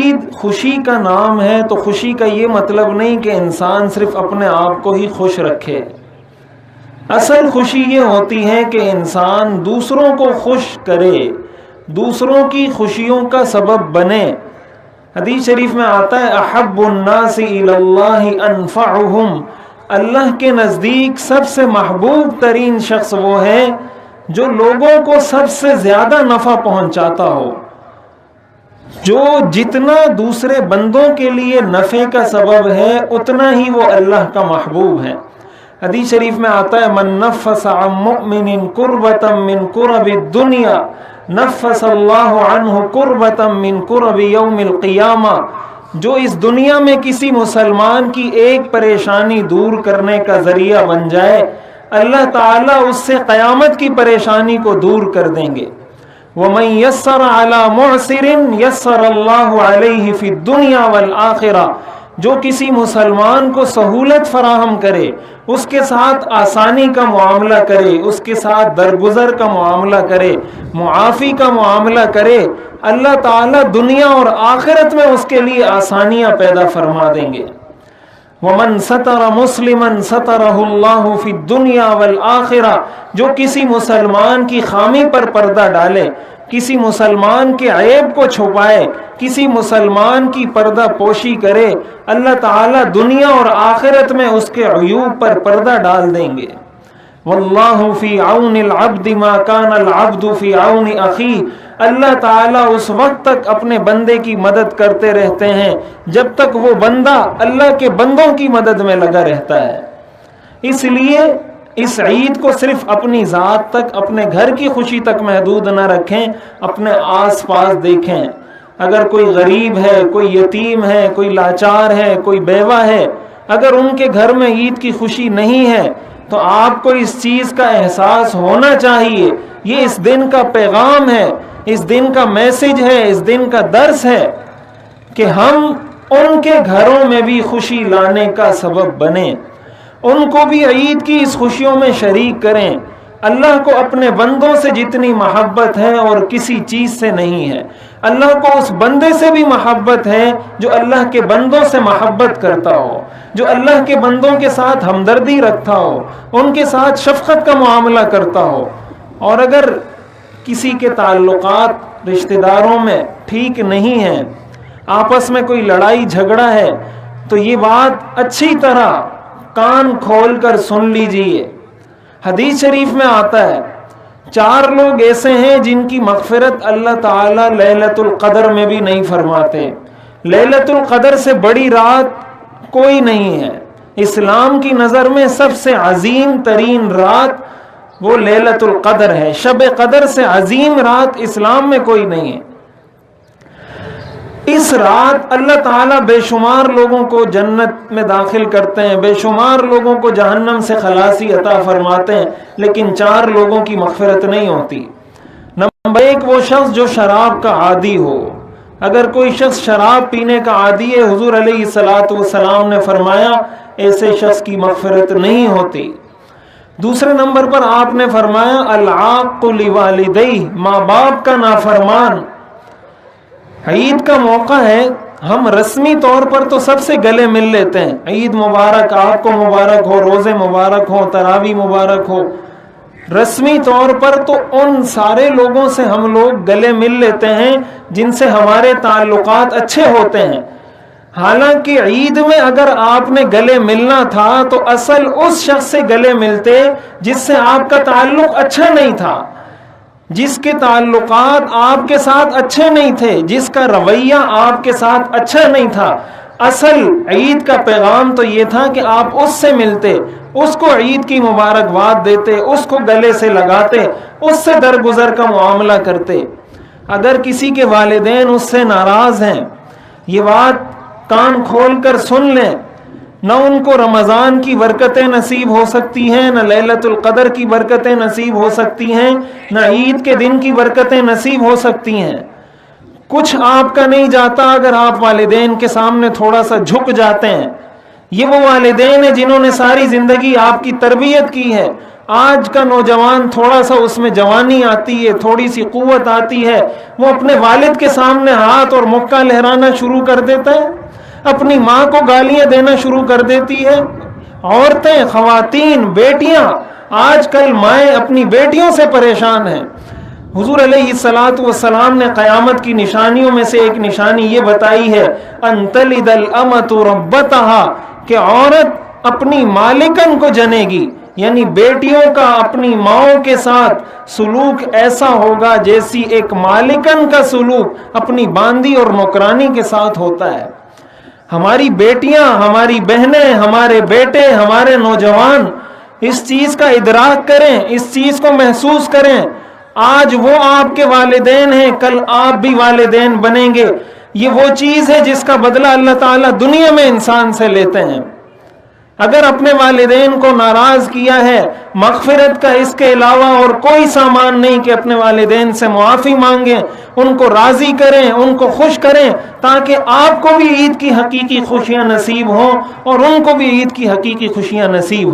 عید خوشی کا نام ہے تو خوشی کا یہ مطلب نہیں کہ انسان صرف اپنے آپ کو ہی خوش رکھے. اصل خوشی یہ ہوتی ہے کہ انسان دوسروں کو خوش کرے، دوسروں کی خوشیوں کا سبب بنے. حدیث شریف میں آتا ہے احب الناس الی اللہ انفعہم، اللہ کے نزدیک سب سے محبوب ترین شخص وہ ہے جو لوگوں کو سب سے زیادہ نفع پہنچاتا ہو، جو جتنا دوسرے بندوں کے لیے نفع کا سبب ہے اتنا ہی وہ اللہ کا محبوب ہے. حدیث شریف میں آتا ہے من نفس عن مؤمن کربۃ من کرب الدنیا نفس اللہ عنہ کربۃ من کرب یوم القیامہ، جو اس دنیا میں کسی مسلمان کی ایک پریشانی دور کرنے کا ذریعہ بن جائے اللہ تعالیٰ اس سے قیامت کی پریشانی کو دور کر دیں گے. وَمَن يَسَّرَ عَلَى مُعْسِرٍ يَسَّرَ اللَّهُ عَلَيْهِ فِي الدُّنْيَا وَالْآخِرَةِ، جو کسی مسلمان کو سہولت فراہم کرے، اس کے ساتھ آسانی کا معاملہ کرے، اس کے ساتھ درگزر کا معاملہ کرے، معافی کا معاملہ کرے، اللہ تعالیٰ دنیا اور آخرت میں اس کے لیے آسانیاں پیدا فرما دیں گے. وَمَن سَتَرَ مُسْلِمًا سَتَرَهُ اللَّهُ فِي الدُّنْيَا وَالْآخِرَةِ، جو کسی مسلمان کی خامی پر پردہ ڈالے، کسی مسلمان کے عیب کو چھپائے، کسی مسلمان کی پردہ پوشی کرے، اللہ تعالیٰ دنیا اور آخرت میں اس کے عیوب پر پردہ ڈال دیں گے. واللہ فی عون العبد ما کان العبد فی عون اخیہ، اللہ تعالیٰ اس وقت تک اپنے بندے کی مدد کرتے رہتے ہیں جب تک وہ بندہ اللہ کے بندوں کی مدد میں لگا رہتا ہے. اس لیے اس عید کو صرف اپنی ذات تک، اپنے گھر کی خوشی تک محدود نہ رکھیں، اپنے آس پاس دیکھیں. اگر کوئی غریب ہے، کوئی یتیم ہے، کوئی لاچار ہے، کوئی بیوہ ہے، اگر ان کے گھر میں عید کی خوشی نہیں ہے تو آپ کو اس چیز کا احساس ہونا چاہیے. یہ اس دن کا پیغام ہے، اس دن کا میسج ہے، اس دن کا درس ہے کہ ہم ان کے گھروں میں بھی خوشی لانے کا سبب بنیں، ان کو بھی عید کی اس خوشیوں میں شریک کریں. اللہ کو اپنے بندوں سے جتنی محبت ہے اور کسی چیز سے نہیں ہے. اللہ کو اس بندے سے بھی محبت ہے جو اللہ کے بندوں سے محبت کرتا ہو، جو اللہ کے بندوں کے ساتھ ہمدردی رکھتا ہو، ان کے ساتھ شفقت کا معاملہ کرتا ہو. اور اگر کسی کے تعلقات رشتہ داروں میں ٹھیک نہیں ہیں، آپس میں کوئی لڑائی جھگڑا ہے، تو یہ بات اچھی طرح کان کھول کر سن لیجئے. حدیث شریف میں آتا ہے 4 لوگ ایسے ہیں جن کی مغفرت اللہ تعالیٰ لیلۃ القدر میں بھی نہیں فرماتے. لیلۃ القدر سے بڑی رات کوئی نہیں ہے. اسلام کی نظر میں سب سے عظیم ترین رات وہ لیلۃ القدر ہے. شب قدر سے عظیم رات اسلام میں کوئی نہیں ہے. اس رات اللہ تعالیٰ بے شمار لوگوں کو جنت میں داخل کرتے ہیں، بے شمار لوگوں کو جہنم سے خلاصی عطا فرماتے ہیں، لیکن 4 لوگوں کی مغفرت نہیں ہوتی. نمبر 1 وہ شخص جو شراب کا عادی ہو. اگر کوئی شخص شراب پینے کا عادی ہے، حضور علیہ الصلوۃ والسلام نے فرمایا ایسے شخص کی مغفرت نہیں ہوتی. دوسرے نمبر پر آپ نے فرمایا العاق لوالدیہ، ماں باپ کا نافرمان. عید کا موقع ہے، ہم رسمی طور پر تو سب سے گلے مل لیتے ہیں، عید مبارک، آپ کو مبارک ہو، روزے مبارک ہو، تراویح مبارک ہو. رسمی طور پر تو ان سارے لوگوں سے ہم لوگ گلے مل لیتے ہیں جن سے ہمارے تعلقات اچھے ہوتے ہیں. حالانکہ عید میں اگر آپ نے گلے ملنا تھا تو اصل اس شخص سے گلے ملتے جس سے آپ کا تعلق اچھا نہیں تھا، جس کے تعلقات آپ کے ساتھ اچھے نہیں تھے، جس کا رویہ آپ کے ساتھ اچھا نہیں تھا. اصل عید کا پیغام تو یہ تھا کہ آپ اس سے ملتے، اس کو عید کی مبارکباد دیتے، اس کو گلے سے لگاتے، اس سے درگزر کا معاملہ کرتے. اگر کسی کے والدین اس سے ناراض ہیں، یہ بات کان کھول کر سن لیں، نہ ان کو رمضان کی برکتیں نصیب ہو سکتی ہیں، نہ لیلۃ القدر کی برکتیں نصیب ہو سکتی ہیں، نہ عید کے دن کی برکتیں نصیب ہو سکتی ہیں. کچھ آپ کا نہیں جاتا اگر آپ والدین کے سامنے تھوڑا سا جھک جاتے ہیں. یہ وہ والدین ہیں جنہوں نے ساری زندگی آپ کی تربیت کی ہے، آج کا نوجوان تھوڑا سا اس میں جوانی آتی ہے، تھوڑی سی قوت آتی ہے، وہ اپنے والد کے سامنے ہاتھ اور مکہ لہرانا شروع کر دیتا ہے، اپنی ماں کو گالیاں دینا شروع کر دیتی ہے۔ عورتیں، خواتین، بیٹیاں، آج کل مائیں اپنی بیٹیوں سے پریشان ہیں۔ حضور علیہ الصلوۃ والسلام نے قیامت کی نشانیوں میں سے ایک نشانی یہ بتائی ہے، ان تلد الامۃ ربتها، کہ عورت اپنی مالکن کو جنے گی، یعنی بیٹیوں کا اپنی ماؤں کے ساتھ سلوک ایسا ہوگا جیسی ایک مالکن کا سلوک اپنی باندی اور نوکرانی کے ساتھ ہوتا ہے۔ ہماری بیٹیاں، ہماری بہنیں، ہمارے بیٹے، ہمارے نوجوان اس چیز کا ادراک کریں، اس چیز کو محسوس کریں۔ آج وہ آپ کے والدین ہیں، کل آپ بھی والدین بنیں گے۔ یہ وہ چیز ہے جس کا بدلہ اللہ تعالیٰ دنیا میں انسان سے لیتے ہیں۔ اگر اپنے والدین کو ناراض کیا ہے، مغفرت کا اس کے علاوہ اور کوئی سامان نہیں کہ اپنے والدین سے معافی مانگیں، ان کو راضی کریں، ان کو خوش کریں، تاکہ آپ کو بھی عید کی حقیقی خوشیاں نصیب ہوں اور ان کو بھی عید کی حقیقی خوشیاں نصیب ہوں۔